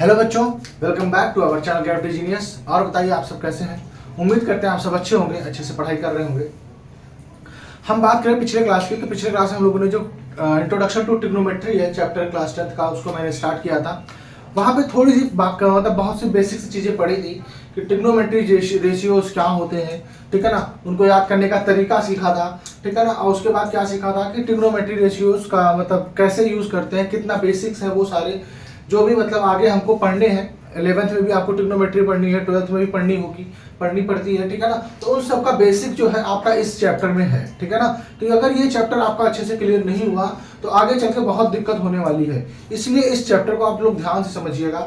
Hello बच्चों, welcome back to our channel gravity genius. और बताइए आप सब कैसे हैं। उम्मीद करते हैं आप सब अच्छे होंगे, अच्छे से पढ़ाई कर रहे होंगे। हम बात करें पिछले क्लास की, तो पिछले क्लास में हम लोगों ने जो इंट्रोडक्शन टू ट्रिग्नोमेट्री है चैप्टर क्लास 10th का, उसको मैंने स्टार्ट किया था। वहाँ पे थोड़ी सी मतलब बहुत सी बेसिक सी चीज़ें पढ़ी थी कि ट्रिग्नोमेट्री रेशियोज क्या होते हैं, ठीक है ना। उनको याद करने का तरीका सीखा था, ठीक है ना। और उसके बाद क्या सीखा था कि ट्रिग्नोमेट्री रेशियोज का मतलब कैसे यूज़ करते हैं, कितना बेसिक्स है वो सारे जो भी मतलब आगे हमको पढ़ने हैं। 11th में भी आपको ट्रिग्नोमेट्री पढ़नी है, 12th में भी पढ़नी पड़ती है, ठीक है ना। तो उन सबका बेसिक जो है आपका इस चैप्टर में है, ठीक है ना। तो अगर ये चैप्टर आपका अच्छे से क्लियर नहीं हुआ तो आगे चल के बहुत दिक्कत होने वाली है। इसलिए इस चैप्टर को आप लोग ध्यान से समझिएगा।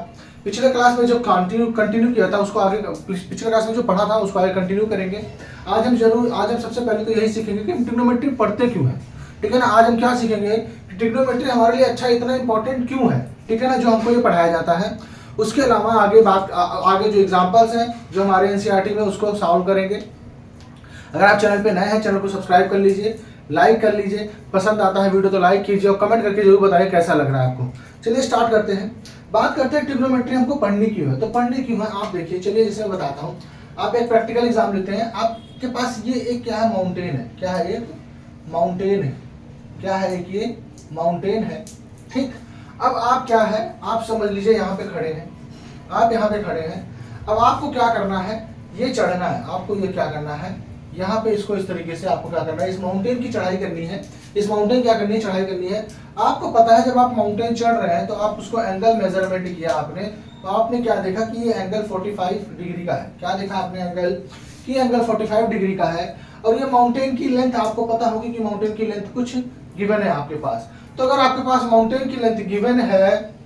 पिछले क्लास में जो कंटिन्यू किया था उसको आगे, पिछले क्लास में जो पढ़ा था उसको आगे कंटिन्यू करेंगे। आज हम सबसे पहले तो यही सीखेंगे कि ट्रिग्नोमेट्री पढ़ते क्यों है, ठीक है ना। आज हम क्या सीखेंगे कि ट्रिग्नोमेट्री हमारे लिए अच्छा इतना इंपॉर्टेंट क्यों है, ठीक है ना, जो हमको ये पढ़ाया जाता है। उसके अलावा आगे जो एग्जांपल्स हैं जो हमारे एनसीईआरटी में, उसको सॉल्व करेंगे। अगर आप चैनल पे नए हैं, चैनल को सब्सक्राइब कर लीजिए, लाइक कर लीजिए, पसंद आता है वीडियो तो लाइक कीजिए और कमेंट करके जरूर बताइए कैसा लग रहा है आपको। चलिए स्टार्ट करते हैं। बात करते हैं ट्रिग्नोमेट्री हमको पढ़नी क्यों है। तो पढ़नी क्यों है आप देखिए, चलिए जैसे मैं बताता हूँ। आप एक प्रैक्टिकल एग्जाम लेते हैं, आपके पास ये एक क्या है, माउंटेन है। क्या है, एक माउंटेन है। क्या है, एक ये माउंटेन है, ठीक। अब आप क्या है, आप समझ लीजिए यहाँ पे खड़े हैं, आप यहाँ पे खड़े हैं। अब आपको क्या करना है, ये चढ़ना है। आपको ये क्या करना है, यहाँ पे इसको इस तरीके से आपको क्या करना है, इस माउंटेन की चढ़ाई करनी है। इस माउंटेन क्या करनी है, चढ़ाई करनी है। आपको पता है जब आप माउंटेन चढ़ रहे हैं तो आप उसको एंगल मेजरमेंट किया आपने, तो आपने क्या देखा कि ये एंगल 45 डिग्री का है। क्या देखा आपने, एंगल की एंगल 45 डिग्री का है। और ये माउंटेन की लेंथ आपको पता होगी कि माउंटेन की लेंथ कुछ गिवन है आपके पास। तो अगर आपके पास माउंटेन की लेंथ गिवन है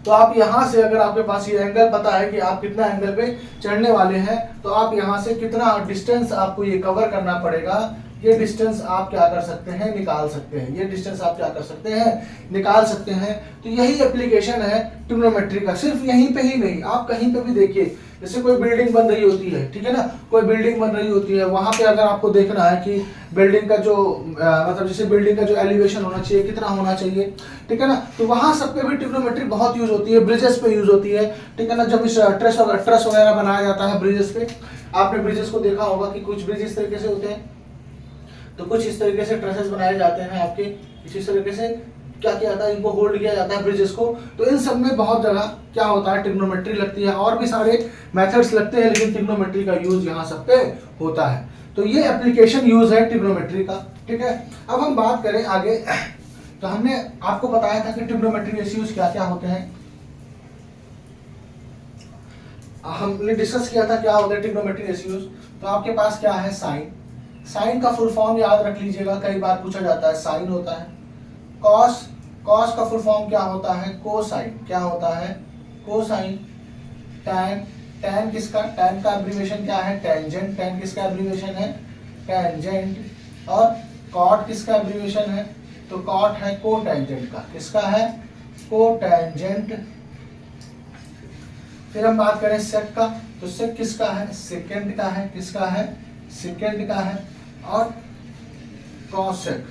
तो आप यहाँ से, अगर आपके पास ये एंगल पता है कि आप कितना एंगल पे चढ़ने वाले हैं, तो आप यहाँ से कितना डिस्टेंस आपको ये कवर करना पड़ेगा, ये डिस्टेंस आप क्या कर सकते हैं, निकाल सकते हैं। ये डिस्टेंस आप क्या कर सकते हैं, निकाल सकते हैं। तो यही एप्लीकेशन है ट्रिग्नोमेट्री का। सिर्फ यहीं पे ही नहीं, आप कहीं पे भी देखिए, जैसे कोई बिल्डिंग बन रही होती है, ठीक है ना, कोई बिल्डिंग बन रही होती है, वहां पे अगर आपको देखना है कि बिल्डिंग का जो मतलब जैसे बिल्डिंग का जो एलिवेशन होना चाहिए, कितना होना चाहिए, ठीक है ना, तो वहां सब पे भी ट्रिग्नोमेट्री बहुत यूज होती है। ब्रिजेस पे यूज होती है, ठीक है ना। जब इस ट्रस वगैरह बनाया जाता है ब्रिजेस पे, आपने ब्रिजेस को देखा होगा कि कुछ ब्रिज इस तरीके से होते हैं, तो कुछ इस तरीके से ट्रसेस बनाए जाते हैं आपके, इसी तरीके से क्या किया जाता है, इनको होल्ड किया जाता है ब्रिजेस को। तो इन सब में बहुत जगह क्या होता है, ट्रिग्नोमेट्री लगती है। और भी सारे मेथड्स लगते हैं, लेकिन ट्रिग्नोमेट्री का यूज यहाँ सब पे होता है। तो ये एप्लीकेशन यूज है ट्रिग्नोमेट्री का, ठीक है। अब हम बात करें आगे, तो हमने आपको बताया था कि ट्रिग्नोमेट्री रेशियोज क्या क्या होते हैं। हमने डिस्कस किया था क्या होता है ट्रिग्नोमेट्री रेशियोज। तो आपके पास क्या है, साइन। साइन का फुल फॉर्म याद रख लीजिएगा, कई बार पूछा जाता है। साइन होता है। कॉस, कॉस का फुल फॉर्म क्या होता है, कोसाइन। क्या होता है, कोसाइन। टैन, टैन किसका, टैन का एब्रिविएशन क्या है, टेंजेंट। टैन किसका एब्रिविएशन है, टेंजेंट। और कॉट किसका एब्रिविएशन है, तो कॉट है कोटेंजेंट का। किसका है, कोटेंजेंट। फिर हम बात करें सेक का, तो सेक किसका है, सेकेंड का है। किसका है, सेकेंड का है। और कॉसेक,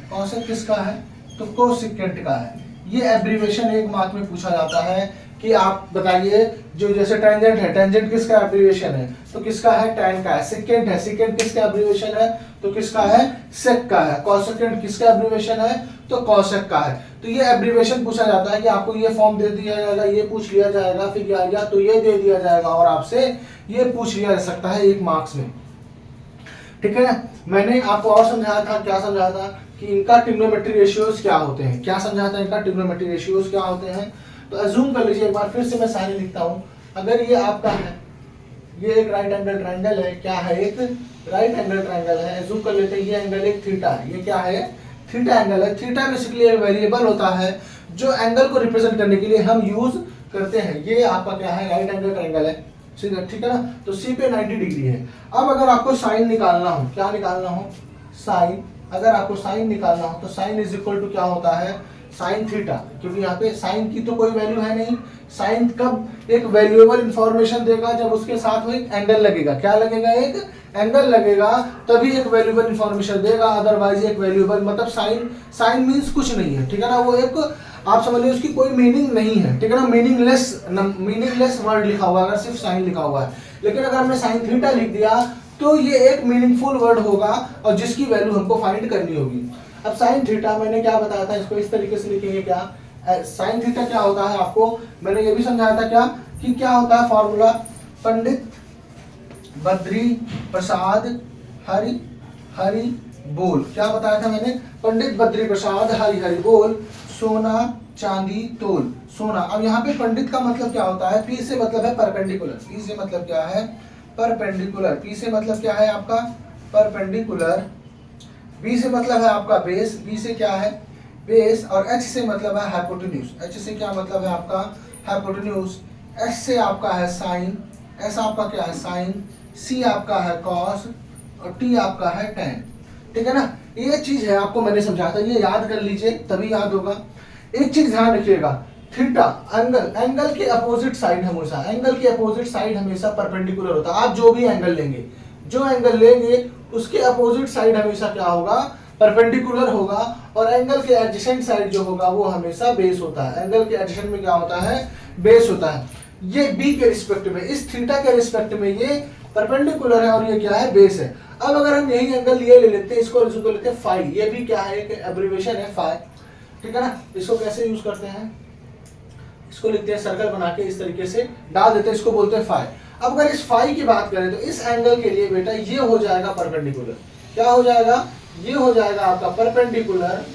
कॉसेक किसका है, तो कोसेकेंट का है। ये एब्रिविएशन एक मार्क में पूछा जाता है कि आप बताइए, जो जैसे टेंजेंट है, टेंजेंट किसका एब्रिविएशन है, तो किसका है, टैन का है। सेकेंट है, सेकेंट किसका एब्रिविएशन है, तो किसका है, सेक का है। कॉसेकेंट किसका एब्रिविएशन है, तो कॉसेक का है। तो ये एब्रिविएशन पूछा जाता है कि आपको ये फॉर्म दे दिया जाएगा, ये पूछ लिया जाएगा, फिर या तो ये दे दिया जाएगा और आपसे ये पूछ लिया जा सकता है एक मार्क्स में, ठीक है ना। मैंने आपको और समझाया था, क्या समझाया था कि इनका ट्रिग्नोमेट्री रेशियोज क्या होते हैं। क्या समझाया था, इनका ट्रिग्नोमेट्री रेशियोज क्या होते हैं। तो अज्यूम कर लीजिए, एक बार फिर से मैं साइन लिखता हूं। अगर ये आपका है, ये एक राइट एंगल ट्रायंगल है। क्या है, एक राइट एंगल ट्रायंगल है। अज्यूम कर लेते हैं ये एंगल एक थीटा है। ये क्या है, थीटा एंगल है। थीटा बेसिकली एक वेरिएबल होता है जो एंगल को रिप्रेजेंट करने के लिए हम यूज करते हैं। ये आपका क्या है, राइट एंगल ट्रायंगल है, ठीक है ना। तो सी पे 90 डिग्री है। अब अगर आपको साइन निकालना हो, क्या निकालना हो, साइन। अगर आपको साइन निकालना हो तो साइन इज इक्वल टू क्या होता है, साइन थीटा। क्योंकि यहाँ पे साइन की तो कोई वैल्यू है नहीं। साइन कब एक वैल्यूएबल इंफॉर्मेशन देगा, जब उसके साथ वो एक एंगल लगेगा। क्या लगेगा, एक एंगल लगेगा तभी एक वैल्यूएबल इंफॉर्मेशन देगा, अदरवाइज एक वैल्यूएबल मतलब साइन मीन्स कुछ नहीं है, ठीक है ना, वो एक आप समझ लीजिए उसकी कोई मीनिंग नहीं है, ठीक है ना, मीनिंगलेस वर्ड लिखा हुआ है अगर सिर्फ साइन लिखा हुआ है। लेकिन अगर हमने साइन थीटा लिख दिया तो ये एक मीनिंगफुल वर्ड होगा और जिसकी वैल्यू हमको फाइंड करनी होगी। अब साइन थीटा मैंने क्या बताया था, इसको इस तरीके से लिखेंगे, क्या साइन थीटा क्या होता है आपको मैंने ये भी समझाया था क्या कि क्या होता है फॉर्मूला, पंडित बद्री प्रसाद हरि हरि बोल, क्या बताया था मैंने, पंडित बद्री प्रसाद हरि हरि बोल, सोना चांदी तोल सोना। अब यहाँ पे पंडित का मतलब क्या होता है, पी से मतलब है परपेंडिकुलर, पी से मतलब क्या है परपेंडिकुलर, पी से मतलब क्या है आपका परपेंडिकुलर, बी से मतलब है आपका बेस, बी से क्या है बेस, और एच से मतलब है हाइपोटेन्यूज, एच से क्या मतलब है आपका हाइपोटेन्यूज, एस से आपका है साइन, एस आपका क्या है साइन, सी आपका है कॉस और टी आपका है टेन, ठीक है ना। ये चीज है आपको मैंने समझाया था, ये याद कर लीजिए तभी याद होगा। एक चीज ध्यान रखिएगा, थीटा एंगल के अपोजिट साइड हमेशा, एंगल के अपोजिट साइड हमेशा परपेंडिकुलर होता है। आप जो भी एंगल लेंगे, जो एंगल लेंगे उसके अपोजिट साइड हमेशा क्या होगा परपेंडिकुलर होगा, और एंगल के एडजेसेंट साइड जो होगा वो हमेशा बेस होता है। एंगल के एडजेसेंट में क्या होता है बेस होता है। ये बी के रिस्पेक्ट में, इस थीटा के रिस्पेक्ट में ये परपेंडिकुलर है और ये क्या है बेस है। अब अगर हम यही एंगल ये ले लेते हैं, इसको लेते हैं फाई, ये भी क्या है एक एब्रिविएशन है फाई, ठीक है ना। इसको कैसे यूज करते हैं, इसको लिखते हैं सर्कल बना के इस तरीके से डाल देते हैं, इसको बोलते हैं फाई। अब अगर इस फाई की बात करें तो इस एंगल के लिए बेटा ये हो जाएगा परपेंडिकुलर, क्या हो जाएगा ये हो जाएगा आपका परपेंडिकुलर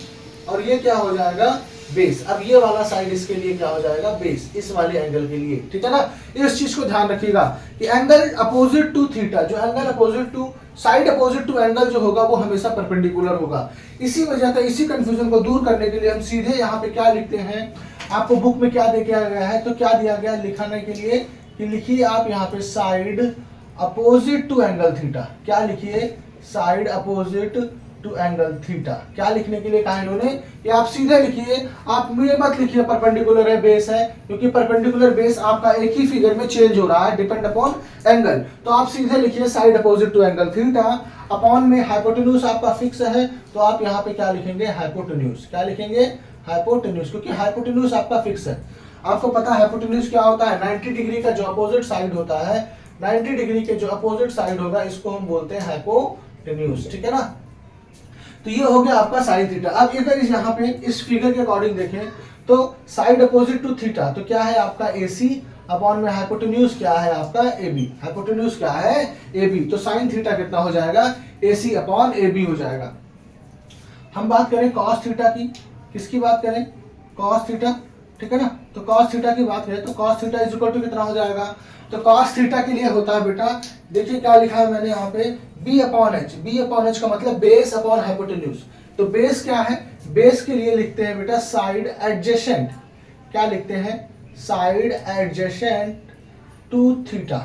और ये क्या हो जाएगा बेस। अब ये वाला साइड इसके लिए क्या हो जाएगा बेस, इस वाले एंगल के लिए, ठीक है ना। इस चीज को ध्यान रखिएगा कि एंगल अपोजिट टू थीटा, जो angle opposite to side opposite to angle जो होगा वो हमेशा परपेंडिकुलर होगा। इसी वजह से इसी कंफ्यूजन को दूर करने के लिए हम सीधे यहाँ पे क्या लिखते हैं, आपको बुक में क्या दिया गया है, तो क्या दिया गया लिखाने के लिए कि लिखिए आप यहाँ पे side opposite to angle theta, क्या लिखिए side opposite to angle theta. क्या लिखने के लिए कहा इन्होंने कि आप सीधे लिखिए, आप ये मत लिखिए परपेंडिकुलर है बेस है, क्योंकि परपेंडिकुलर बेस आपका एक ही फिगर में चेंज हो रहा है डिपेंड अपॉन एंगल। तो आप सीधे लिखिए side opposite to angle theta, upon में हाइपोटेन्यूज आपका फिक्स है तो आप यहाँ पे क्या लिखेंगे हाइपोटेन्यूज, क्या लिखेंगे हाइपोटेन्यूज, क्योंकि हाइपोटेन्यूज आपका फिक्स है। आपको पता है हाइपोटेन्यूज क्या होता है, 90 डिग्री का जो अपोजिट साइड होता है, 90 डिग्री के जो अपोजिट साइड होगा इसको हम बोलते हैं हाइपोटेन्यूज, ठीक है ना। तो ये हो गया आपका साइन थीटा। अब अगर यहाँ पे इस फिगर के अकॉर्डिंग देखें तो साइड अपोजिट टू थीटा तो क्या है आपका AC अपॉन में हाइपोटेन्यूज क्या है आपका AB, हाइपोटेन्यूज क्या है AB, तो साइन थीटा कितना हो जाएगा AC अपॉन AB हो जाएगा। हम बात करें कॉस थीटा की, किसकी बात करें कॉस थीटा, ठीक है ना। तो कॉस थीटा की बात करें तो cos theta is equal to कितना हो जाएगा, तो कॉस थीटा के लिए होता है बेटा, देखिए क्या लिखा है मैंने यहाँ पे बी अपॉन एच का मतलब बेस अपॉन हाइपोटेन्यूज। तो बेस क्या है, बेस के लिए लिखते हैं बेटा साइड एडजेसेंट, क्या लिखते हैं side adjacent to theta,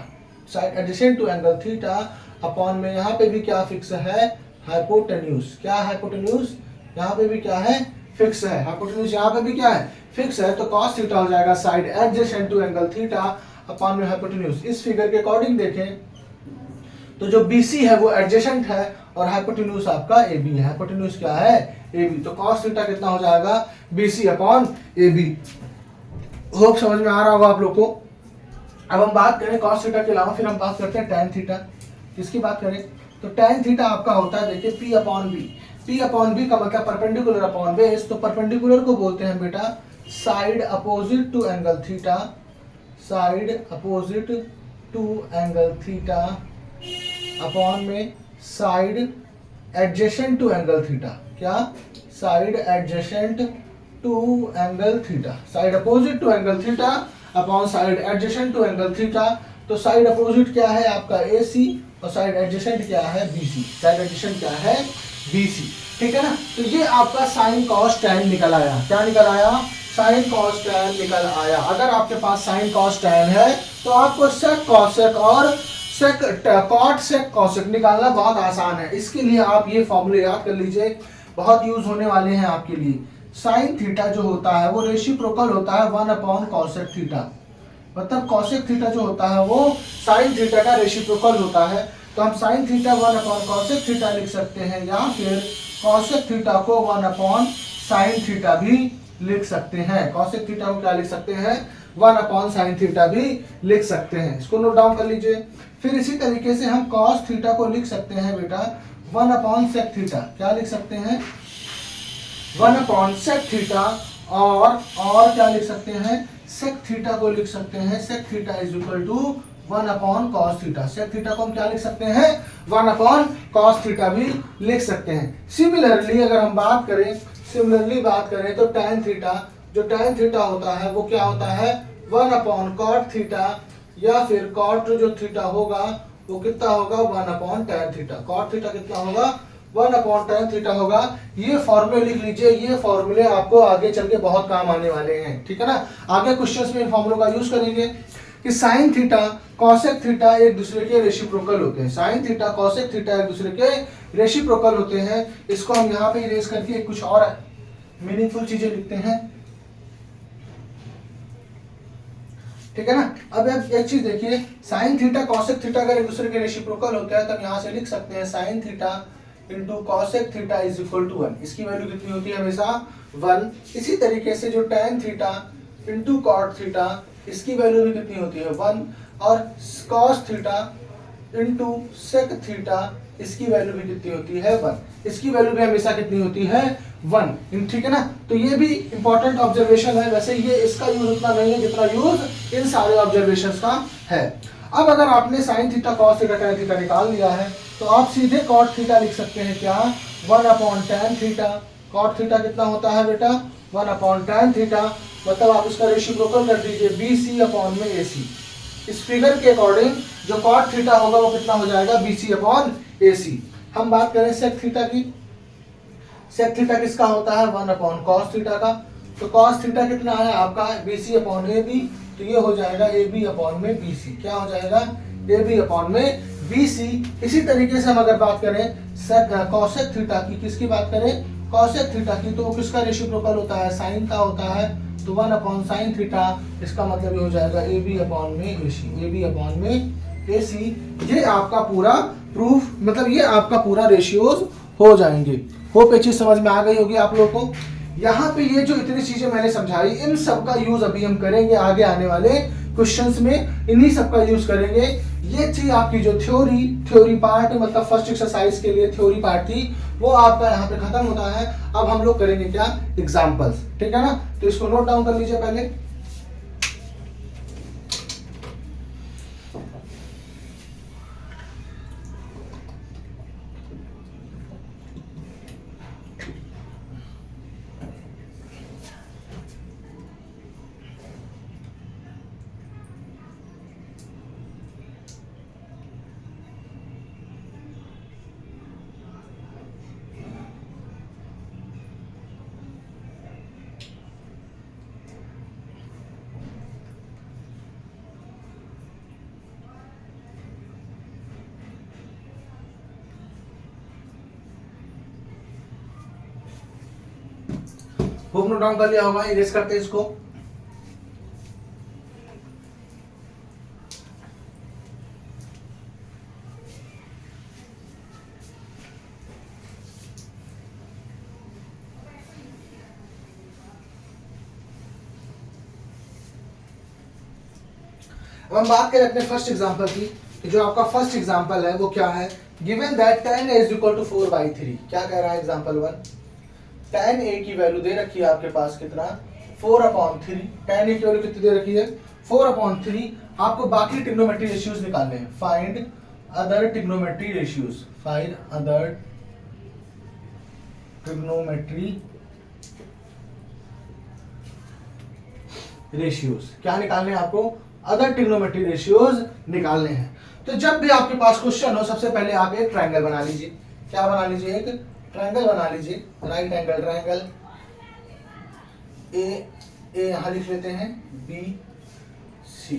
side adjacent to angle theta upon में यहाँ पे भी क्या फिक्स है हाइपोटेन्यूज, क्या हाइपोटेन्यूज यहाँ पे भी क्या है फिक्स है, हाइपोटेन्यूज यहाँ पे भी क्या है फिक्स है। तो कॉस थीटा हो जाएगा side adjacent to angle theta upon में हाइपोटेन्यूज। इस फिगर के अकॉर्डिंग देखें तो जो BC है वो एडजेसेंट है और हाइपोटेन्यूज आपका AB है, हाइपोटेन्यूज क्या है AB, तो कॉस थीटा कितना हो जाएगा BC अपॉन AB। होप समझ में आ रहा होगा आप लोग को। अब हम बात करें कॉस थीटा के अलावा फिर हम बात करते हैं टैन थीटा, किसकी बात करें तो टैन थीटा आपका होता है देखिए P upon B, P upon B का मतलब परपेंडिकुलर अपॉन बेस, तो परपेंडिकुलर को बोलते हैं बेटा side opposite to angle theta, side opposite to angle theta upon में side adjacent to angle theta, क्या side adjacent to angle theta, side opposite to angle theta upon side adjacent to angle theta. तो side opposite क्या है आपका AC और side adjacent क्या है BC, side adjacent क्या है BC, ठीक है ना। तो ये आपका साइन कॉस टैन निकल आया, क्या निकल आया साइन कॉस टैन निकल आया। अगर आपके पास साइन कॉस टैन है तो आपको सेक कॉसेक और कॉट सेक कॉसेक निकालना बहुत आसान है। इसके लिए आप ये फॉर्मूले याद कर लीजिए, बहुत यूज होने वाले हैं आपके लिए। साइन थीटा जो होता है वो रेसिप्रोकल होता है 1 अपॉन कॉसेक थीटा, मतलब कॉसेक थीटा जो होता है वो साइन थीटा का रेसिप्रोकल होता है। तो हम साइन थीटा 1 कॉसेक थीटा लिख सकते हैं, या फिर कॉसेक थीटा को 1 साइन थीटा भी लिख सकते हैं। कॉसेक थीटा को क्या लिख सकते हैं, 1 साइन थीटा भी लिख सकते हैं। इसको नोट डाउन कर लीजिए। फिर इसी तरीके से हम कॉस थीटा को लिख सकते हैं बेटा 1 सेक थीटा। क्या लिख सकते हैं, 1 सेक थीटा, और क्या लिख सकते हैं, सेक थीटा को लिख सकते हैं, sec theta is equal to 1 cos theta. Sec theta को हम क्या लिख सकते हैं, 1 कॉस थीटा भी लिख सकते हैं। सिमिलरली अगर हम बात करें तो tan थीटा, जो tan थीटा होता है वो क्या होता है, 1 कॉट थीटा, या फिर कॉट जो थीटा होगा वो कितना होगा, 1 tan थीटा। कॉट थीटा कितना होगा, 1 tan थीटा होगा। ये फॉर्मूले लिख लीजिए, ये फॉर्मूले आपको आगे चल के बहुत काम आने वाले हैं, ठीक है ना। आगे क्वेश्चंस में इन फॉर्मूलों का यूज करेंगे कि साइन थीटा कॉसेक थीटा एक दूसरे के रेसिप्रोकल होते हैं। साइन थीटा कॉसेक थीटा एक दूसरे के रेसिप्रोकल होते हैं। इसको हम यहाँ पे इरेज करके कुछ और मीनिंगफुल चीजें लिखते हैं, ठीक है ना। अब एक चीज देखिए, साइन थीटा कॉसेक थीटा अगर एक दूसरे के रेसिप्रोकल होते हैं, तब यहाँ से लिख सकते हैं sine theta into cosec theta is equal to 1। इसकी वैल्यू कितनी होती है, हमेशा 1। इसी तरीके से जो tan theta into cot theta, इसकी वैल्यू भी कितनी होती है, 1। और cos theta into sec theta, इसकी वैल्यू भी कितनी होती है, 1। इसकी वैल्यू भी हमेशा कितनी होती है, 1, ठीक है ना। तो ये भी इंपॉर्टेंट ऑब्जर्वेशन है। वैसे ये इसका यूज उतना नहीं है जितना यूज इन सारे ऑब्जर्वेशंस का है। अब अगर आपने sine theta cos theta tan theta निकाल लिया है, तो आप सीधे कॉट थीटा लिख सकते हैं, क्या, 1 tan थीटा। कॉट थीटा कितना होता है बेटा, 1 tan थीटा, मतलब आप उसका रेसिप्रोकल कर दीजिए BC अपॉन में AC। इस फिगर के अकॉर्डिंग जो कॉट थीटा होगा वो कितना हो जाएगा, BC अपॉन AC। हम बात करें सेक थीटा की, सेक थीटा किसका होता है, 1 कॉस थीटा का। तो कॉस थीटा कितना है आपका, BC अपॉन AB, तो ये हो जाएगा AB अपॉन में BC। क्या हो जाएगा, AB अपॉन में BC। इसी तरीके से हम अगर बात करें कॉसेक थीटा की, किसकी बात करें, कॉसेक थीटा की, तो वो किसका रेसिप्रोकल होता है, साइन का होता है। तो 1 साइन थीटा, इसका मतलब ये हो जाएगा AB अपॉन में AC। AB अपॉन में AC, ये आपका पूरा प्रूफ, मतलब ये आपका पूरा रेशियोज हो जाएंगे। होप ये चीज समझ में आ गई होगी आप लोगों को। यहाँ पे ये जो इतनी चीजें मैंने समझाई, इन सब का यूज अभी हम करेंगे आगे आने वाले क्वेश्चंस में, इन्हीं सब का यूज करेंगे। ये थी आपकी जो थ्योरी पार्ट, मतलब फर्स्ट एक्सरसाइज के लिए थ्योरी पार्ट थी, वो आपका यहाँ पे खत्म होता है। अब हम लोग करेंगे क्या, एग्जाम्पल्स, ठीक है ना। तो इसको नोट डाउन कर लीजिए पहले। होप नोट डाउन कर लिया होगा, इरेज करते हैं इसको। अब हम बात करें अपने फर्स्ट एग्जांपल की, कि जो आपका फर्स्ट एग्जांपल है वो क्या है, given that tan a is equal to 4/3। क्या कह रहा है एग्जांपल 1, tan a की वैल्यू दे रखी है आपके पास कितना, 4/3। tan a की वैल्यू कितनी दे रखी है, 4/3। आपको बाकी ट्रिग्नोमेट्री रेशियोज निकालने हैं। Find other trigonometry ratios, find other trigonometry ratios. क्या निकालने हैं आपको, अदर ट्रिग्नोमेट्री रेशियोज निकालने हैं। तो जब भी आपके पास क्वेश्चन हो, सबसे पहले आप एक ट्रायंगल बना लीजिए। क्या बना लीजिए, एक ट्रायंगल बना लीजिए, राइट एंगल ट्रायंगल। ए यहां लिख लेते हैं BC,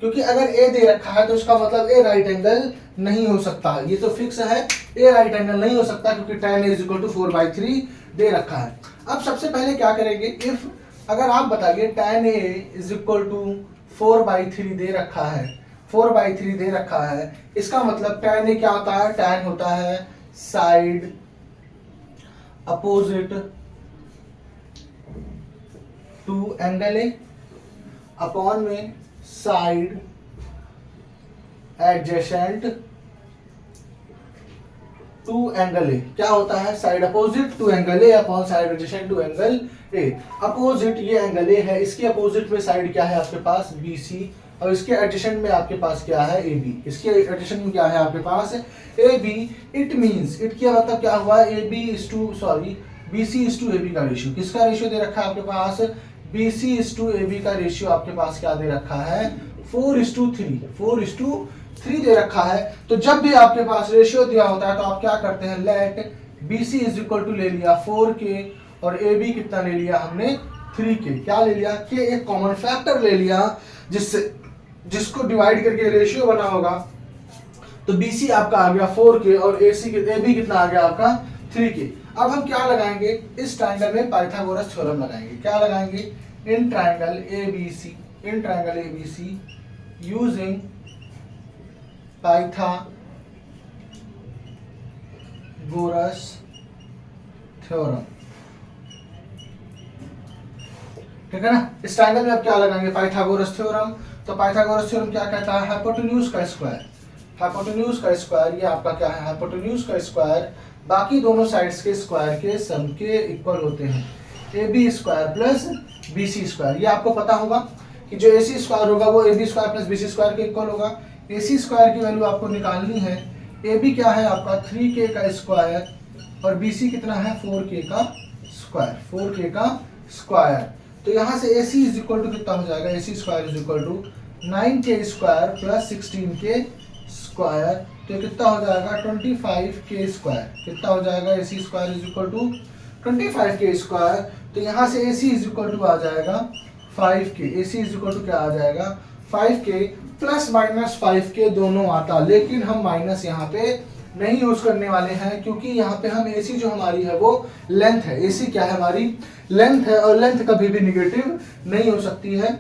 क्योंकि अगर ए दे रखा है तो इसका मतलब ए राइट एंगल नहीं हो सकता, ये तो फिक्स है, ए राइट एंगल नहीं हो सकता क्योंकि tan a = 4/3 दे रखा है। अब सबसे पहले क्या करेंगे, इफ अगर आप बताइए tan a = 4/3 दे रखा है, 4/3 दे रखा है। इसका मतलब tan ए क्या होता है, tan होता है side opposite to angle A upon में side adjacent to angle A. क्या होता है, side opposite to angle A upon side adjacent to angle A. Opposite ये एंगल ए है, इसके अपोजिट में साइड क्या है आपके पास, BC, और इसके एडजेसेंट में आपके पास क्या है, AB। इसके एडजेसेंट में क्या है आपके पास, AB। इट मींस, इट क्या मतलब क्या हुआ, BC इज टू AB का रेशियो। किसका रेशियो दे रखा है आपके पास, BC इज टू AB का रेशियो आपके पास क्या दे रखा है, 4:3 दे रखा है। तो जब भी आपके पास रेशियो दिया होता है तो आप क्या करते हैं, let BC is equal to ले लिया 4K और AB कितना ले लिया हमने, 3K। क्या ले लिया, के एक कॉमन फैक्टर ले लिया जिसको डिवाइड करके रेशियो बना होगा। तो BC आपका आ गया 4K और AB कितना आ गया आपका 3K। अब हम क्या लगाएंगे, इस ट्रायंगल में पाइथागोरस थ्योरम लगाएंगे। क्या लगाएंगे, in triangle ABC using Pythagoras theorem. ठीक है ना। इस ट्रायंगल में अब क्या लगाएंगे, पाइथागोरस थ्योरम। तो पाइथागोरस थ्योरम क्या कहता है, हाइपोटेन्यूज का स्क्वायर। हाइपोटेन्यूज का स्क्वायर ये आपका क्या है, हाइपोटेन्यूज का स्क्वायर बाकी दोनों साइड्स के स्क्वायर के सम के इक्वल होते हैं। AB square plus BC square. ये आपको पता होगा कि जो AC स्क्वायर होगा वो AB square plus BC square के इक्वल होगा। AC स्क्वायर की वैल्यू आपको निकालनी है। AB क्या है आपका 3K का स्क्वायर और BC कितना है 4K का स्क्वायर। तो यहाँ से AC इज इक्वल टू कितना हो जाएगा, AC square is equal to 9K square plus 16K square. तो कितना हो जाएगा 25K स्क्वायर। कितना हो जाएगा, AC square is equal to 25K square. तो यहाँ से AC इज इक्वल टू आ जाएगा 5K। AC is equal to क्या आ जाएगा 5K। प्लस माइनस 5K दोनों आता, लेकिन हम माइनस यहाँ पे नहीं यूज करने वाले हैं क्योंकि यहाँ पे हम AC जो हमारी है वो लेंथ है। AC क्या है हमारी, लेंथ है, और लेंथ कभी भी निगेटिव नहीं हो सकती है।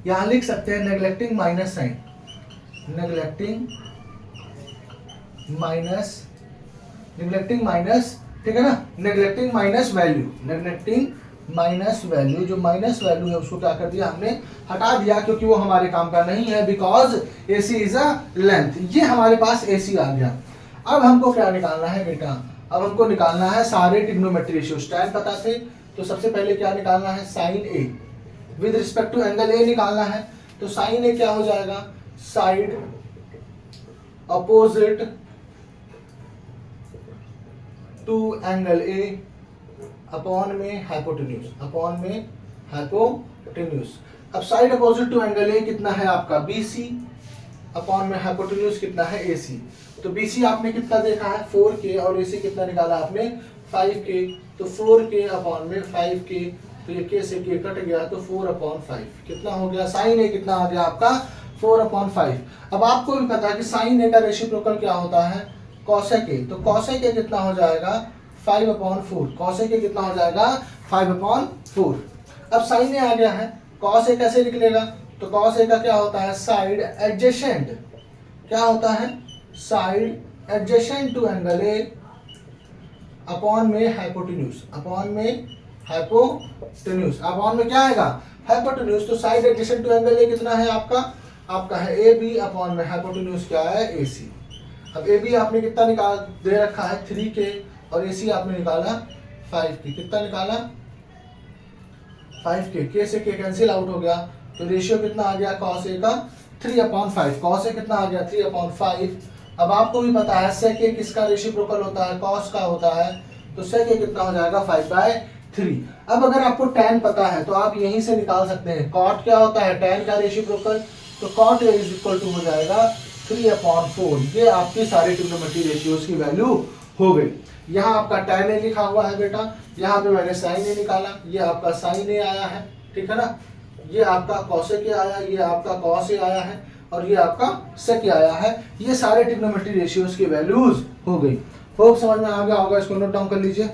यहाँ लिख सकते हैं neglecting minus sign, neglecting minus, ठीक है ना, नेग्लेक्टिंग माइनस वैल्यू, जो माइनस वैल्यू है उसको क्या कर दिया हमने, हटा दिया, क्योंकि वो हमारे काम का नहीं है, because AC is a length. ये हमारे पास AC आ गया। अब हमको क्या निकालना है बेटा, अब हमको निकालना है सारे ट्रिग्नोमेट्री रेशियोज। टाइम पता थे तो सबसे पहले क्या निकालना है, sine A with respect to angle A निकालना है। तो साइन A क्या हो जाएगा, side opposite to angle A upon में हाइपोटेन्यूज। अब side opposite to angle A कितना है आपका BC अपॉन में हाइपोटेन्यूज कितना है AC। तो BC आपने कितना देखा है 4K और AC कितना निकाला आपने 5K। तो 4K अपॉन में 5K, तो ये K से K कट गया तो 4/5 कितना हो गया, साइन A कितना आ गया आपका 4/5। अब आपको भी पता है कि साइन A का रेसिप्रोकल क्या होता है, कॉसेक A। तो कॉसेक A कितना हो जाएगा 5/4। कॉसेक A कितना हो जाएगा 5/4। अब साइन A आ गया है, कॉस A कैसे निकलेगा, तो कॉस A का क्या होता है, साइड एडजेसेंट, क्या होता है, side adjacent to angle A upon में हाइपोटेन्यूज, अपॉन में क्या आएगा, हाइपोटेन्यूज। तो side adjacent to angle A कितना है आपका है AB अपॉन में हाइपोटेन्यूज क्या है AC। अब AB आपने कितना निकाल दे रखा है 3K और AC आपने निकाला 5K। कितना निकाला 5K, K से K कैंसिल आउट हो गया, तो रेशियो कितना आ गया cos A का 3/5। cos A कितना आ गया 3/5। अब आपको भी पता है sec A किसका रेसिप्रोकल होता है, cos का होता है, तो sec A कितना हो जाएगा 5/3। अब अगर आपको tan पता है तो आप यहीं से निकाल सकते हैं, cot क्या होता है tan का रेसिप्रोकल, तो cot A is equal to हो जाएगा 3/4। ये आपके सारे ट्रिग्नोमेट्री रेशियोज की वैल्यू हो गई। यहाँ आपका tan A लिखा हुआ है बेटा, यहाँ पे मैंने sin A निकाला, ये आपका sin A आया है, ठीक है ना, ये आपका cosec A आया, ये आपका cos A आया है और ये आपका sec A आया है। ये सारे ट्रिग्नोमेट्री रेशियोज की वैल्यूज हो गई। फोक समझ में आ गया होगा, इसको नोट डाउन कर लीजिए।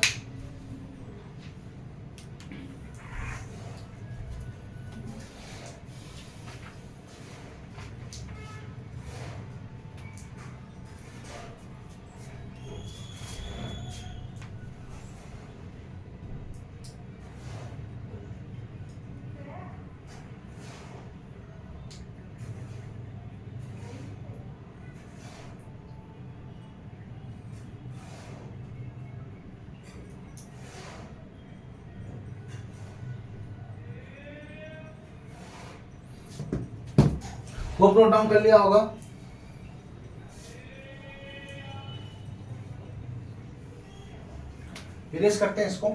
होप नोट डाउन कर लिया होगा। इरेज करते हैं इसको।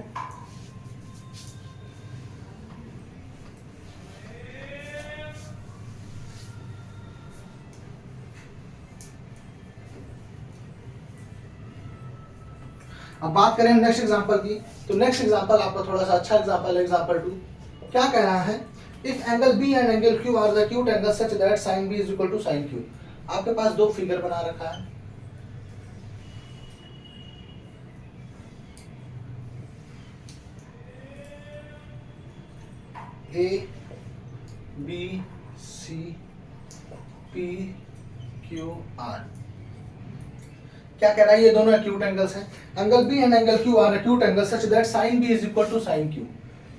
अब बात करें नेक्स्ट एग्जांपल की, तो नेक्स्ट एग्जांपल आपका थोड़ा सा अच्छा एग्जांपल है, एग्जांपल 2। क्या कह रहा है, if angle B and angle Q are the acute angle such that sine B is equal to sine Q. आपके पास दो फिगर बना रखा है, A B C P Q R. क्या कह रहा है, ये दोनों एक्यूट एंगल्स हैं। Angle B and angle Q are acute angle such that sine B is equal to sine Q.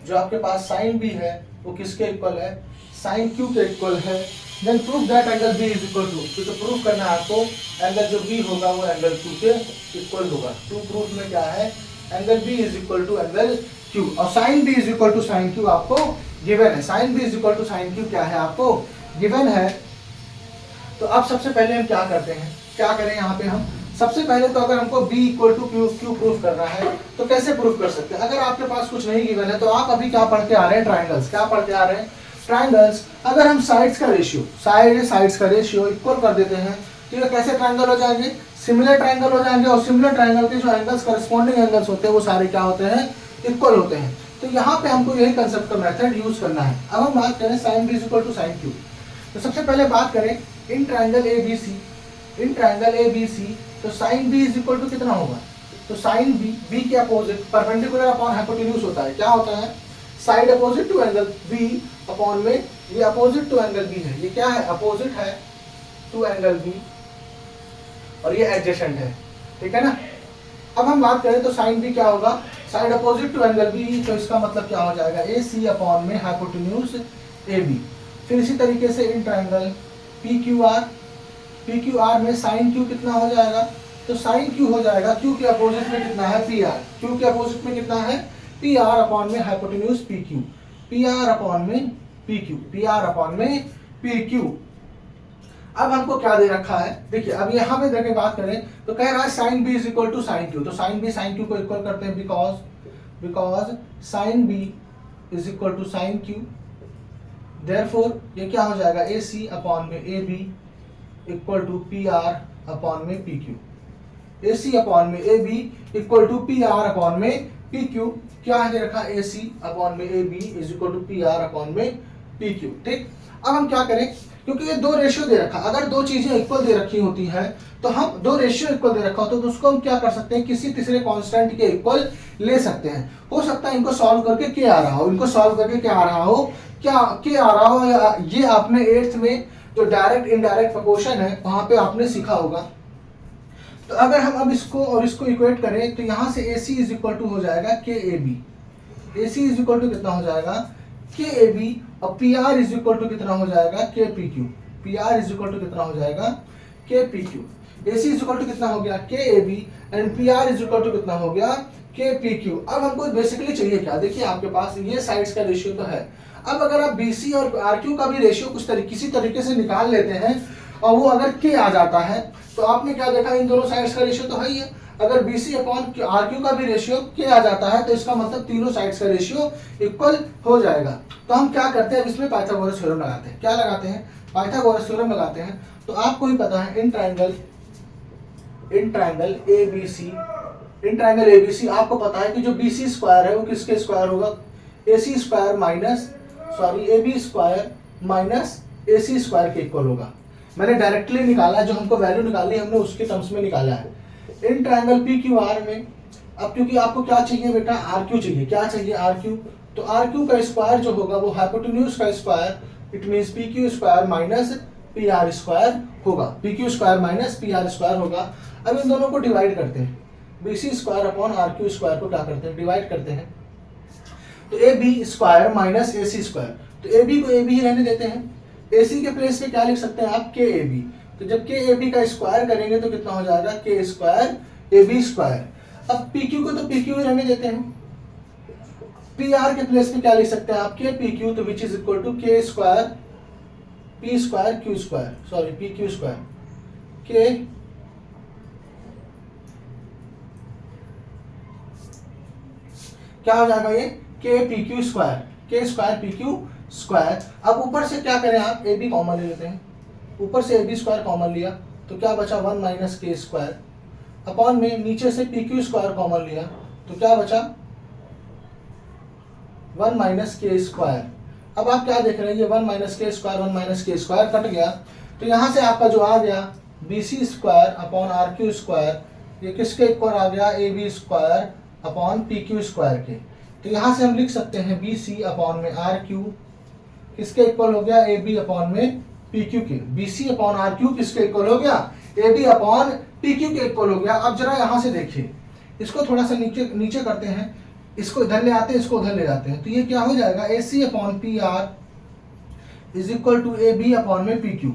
जो आपके पास साइन बी है वो किसके इक्वल है, साइन क्यू के इक्वल है। Then prove that angle B is equal to, तो प्रूव करना है आपको एंगल जो बी होगा वो एंगल क्यू के इक्वल होगा। टू प्रूफ में क्या है, angle B is equal to angle Q, और sine B is equal to sine Q आपको गिवन है। Sine B is equal to sine Q क्या है, आपको गिवन है। तो अब सबसे पहले हम क्या करते हैं, क्या करें यहाँ पे हम सबसे पहले, तो अगर हमको b equal to Q proof करना है तो कैसे प्रूफ कर सकते हैं। अगर आपके पास कुछ नहीं गिवन है तो आप अभी क्या पढ़ के आ रहे हैं, ट्राइंगल्स। क्या पढ़ के आ रहे हैं, ट्राइंगल्स। अगर हम साइड्स का रेशियो, साइड्स का रेशियो इक्वल कर देते हैं तो ये कैसे ट्राइंगल हो जाएंगे, सिमिलर ट्राइंगल हो जाएंगे। और सिमिलर ट्राइंगल के जो एंगल्स करस्पॉन्डिंग एंगल्स होते हैं वो सारे क्या होते हैं, इक्वल होते हैं। तो यहाँ पे हमको यही कंसेप्ट का मेथड यूज करना है। अब हम बात करें sine B is equal to sine Q. तो सबसे पहले बात करें in triangle A B C, in triangle A B C, तो sine B is equal to कितना होगा, तो साइन बी, बी के अपोजिट परपेंडिकुलर अपॉन हाइपोटेन्यूज होता है। क्या होता है, side opposite to angle B upon में ये अपोजिट टू एंगल बी है, ये क्या है, अपोजिट है टू एंगल बी, और ये एडजेसेंट है, ठीक है ना। अब हम बात करें तो साइन बी क्या होगा, side opposite to angle B, तो इसका मतलब क्या हो जाएगा, ए सी अपॉन में हाइपोटेन्यूज ए बी। फिर इसी तरीके से in triangle P Q R में साइन क्यू कितना हो जाएगा, तो साइन क्यू हो जाएगा, क्यू के अपोजिट में कितना है, पी आर, क्यू के अपोजिट में कितना है, पी आर अपॉन में hypotenuse P Q, P R upon में P Q, P R upon में पी क्यू। अब हमको क्या दे रखा है, देखिए अब यहाँ पे देखिए बात करें तो कह रहा है sine B is equal to sine Q, तो साइन बी साइन क्यू को इक्वल करते हैं, because sine B is equal to sine Q. Therefore ये क्या हो जाएगा, ए सी अपॉन में A B equal to P R upon में P Q, A C upon में A B equal to P R upon में P Q. क्या है दे रखा, ए सी अपॉन में A B is equal to P R upon में P Q, ठीक। अब हम क्या करें, क्योंकि ये दो रेशियो दे रखा, अगर दो चीजें इक्वल दे रखी होती है तो हम दो रेशियो इक्वल दे रखा होता है तो उसको हम क्या कर सकते हैं, किसी तीसरे कांस्टेंट के इक्वल ले सकते हैं। हो सकता है इनको सॉल्व करके के आ रहा हो, इनको सॉल्व करके क्या आ रहा हो, क्या के आ रहा हो, या ये आपने 8th में जो डायरेक्ट इनडायरेक्ट प्रोपोर्शन है वहां पे आपने सीखा होगा। तो अगर हम अब इसको और इसको इक्वेट करें तो यहाँ से A C is equal to हो जाएगा K A B, A C is equal to कितना हो जाएगा, के ए बी, और P R is equal to कितना हो जाएगा, K P Q, P R is equal to कितना हो जाएगा, K P Q. A C is equal to कितना हो गया, K A B, and P R is equal to कितना हो गया, के पी क्यू। अब हमको बेसिकली चाहिए क्या, देखिए आपके पास ये साइड्स का रेशियो तो है। अब अगर आप बी सी और आर क्यू का भी रेशियो कुछ किसी तरीके से निकाल लेते हैं और वो अगर के आ जाता है तो आपने क्या देखा, इन दोनों साइड्स का रेशियो तो है ही है। अगर B C upon R Q का भी रेशियो के आ जाता है तो इसका मतलब तीनों साइड्स का रेशियो इक्वल हो जाएगा। तो हम क्या करते हैं, इसमें पाइथागोरस थ्योरम लगाते हैं। क्या लगाते हैं, पाइथागोरस थ्योरम लगाते हैं। तो आपको ही पता है इन ट्राइंगल ए बी सी, आपको पता है कि जो बी सी स्क्वायर है वो किसके स्क्वायर होगा, A C square minus A B square minus A C square के इक्वल होगा। मैंने डायरेक्टली निकाला, जो हमको वैल्यू निकाली हमने उसके टर्म्स में निकाला है। इन ट्राइंगल पी क्यू आर में अब क्योंकि आपको क्या चाहिए बेटा, आर क्यू चाहिए, क्या चाहिए, आर क्यू। तो आर क्यू का स्क्वायर जो होगा वो हाइपोटेन्यूज का square, it means P Q square minus P R square होगा, P Q square minus P R square होगा। अब इन दोनों को डिवाइड करते हैं, B C square upon R Q square को क्या करते हैं, डिवाइड करते हैं। तो A B square minus A C square, तो ए बी को ए बी ही रहने देते हैं। ए सी के प्लेस पे क्या लिख सकते हैं आप, के ए बी। तो जब के ए बी का स्क्वायर करेंगे तो कितना हो जाएगा, के स्क्वायर ए बी स्क्वायर। अब पी क्यू को तो पी क्यू ही रहने देते हैं। पी आर के प्लेस पे क्या लिख सकते हैं आप, के पी क्यू, तो विच इज इक्वल टू के square P square Q square, sorry P Q square के क्या हो जाएगा ये के पी क्यू स्क्वायर, के स्क्वायर पी क्यू स्क्वायर। अब ऊपर से क्या करें आप, ए बी कॉमन ले लेते हैं, ऊपर से ए बी स्क्वायर कॉमन लिया तो क्या बचा 1 माइनस के स्क्वायर, अपॉन में नीचे से पी क्यू स्क्वायर कॉमन लिया तो क्या बचा 1 माइनस के स्क्वायर। अब आप क्या देख रहे हैं, ये 1 माइनस के स्क्वायर कट गया तो यहाँ से आपका जो आ गया B C square upon R Q square, ये किसके इक्वल आ गया, A B square upon P Q square के। तो यहाँ से हम लिख सकते हैं बी सी अपॉन में आर क्यू किसके इक्वल हो गया, ए बी अपॉन में पी क्यू के। B C upon R Q किसके इक्वल हो गया, A B upon P Q के इक्वल हो गया। अब जरा यहाँ से देखिए, इसको थोड़ा सा नीचे नीचे करते हैं, इसको इधर ले आते हैं, इसको उधर ले जाते हैं, तो ये क्या हो जाएगा, A C upon P R is equal to A B upon में P Q.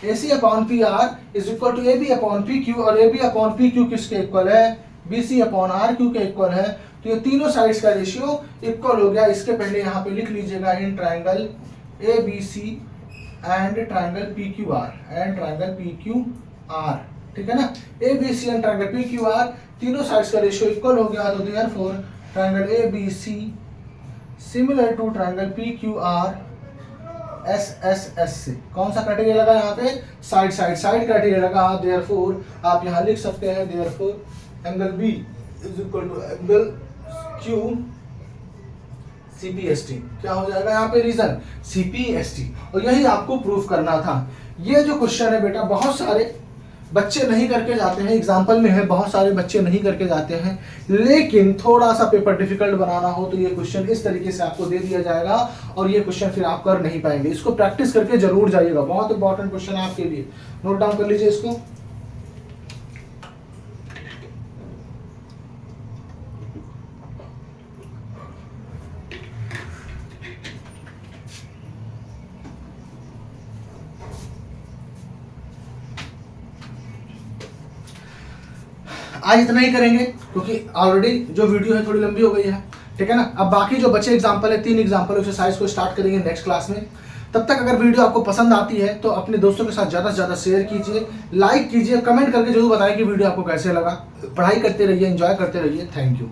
A C upon P R is equal to A B upon P Q, और A B upon P Q किसके equal है, B C upon R Q के equal है। तो ये तीनों sides का रेशियो इक्वल हो गया। इसके पहले यहाँ पे लिख लीजिएगा in triangle A B C and triangle P Q R, and triangle P Q R, ठीक है ना, A B C and triangle P Q R, तीनों साइड्स का रेशियो इक्वल हो गया। तो therefore triangle A B C similar to triangle P Q R S S S से कौन सा क्राइटेरिया लगा यहाँ पे, साइड साइड साइड क्राइटेरिया लगा। देयरफॉर आप यहाँ लिख सकते हैं therefore angle B is equal to angle Q CPST। क्या हो जाएगा यहाँ पे, रीजन CPST। और यही आपको प्रूफ करना था। ये जो क्वेश्चन है बेटा बहुत सारे बच्चे नहीं करके जाते हैं, एग्जाम्पल में है बहुत सारे बच्चे नहीं करके जाते हैं, लेकिन थोड़ा सा पेपर डिफिकल्ट बनाना हो तो ये क्वेश्चन इस तरीके से आपको दे दिया जाएगा और ये क्वेश्चन फिर आप कर नहीं पाएंगे। इसको प्रैक्टिस करके जरूर जाइएगा, बहुत इंपॉर्टेंट क्वेश्चन है आपके लिए, नोट डाउन कर लीजिए इसको। आज इतना ही करेंगे क्योंकि ऑलरेडी जो वीडियो है थोड़ी लंबी हो गई है, ठीक है ना। अब बाकी जो बचे एग्जांपल है, 3 एग्जांपल एक्सरसाइज को स्टार्ट करेंगे नेक्स्ट क्लास में। तब तक अगर वीडियो आपको पसंद आती है तो अपने दोस्तों के साथ ज़्यादा से ज़्यादा शेयर कीजिए, लाइक कीजिए, कमेंट करके जरूर बताएं कि वीडियो आपको कैसे लगा। पढ़ाई करते रहिए, एंजॉय करते रहिए। Thank you.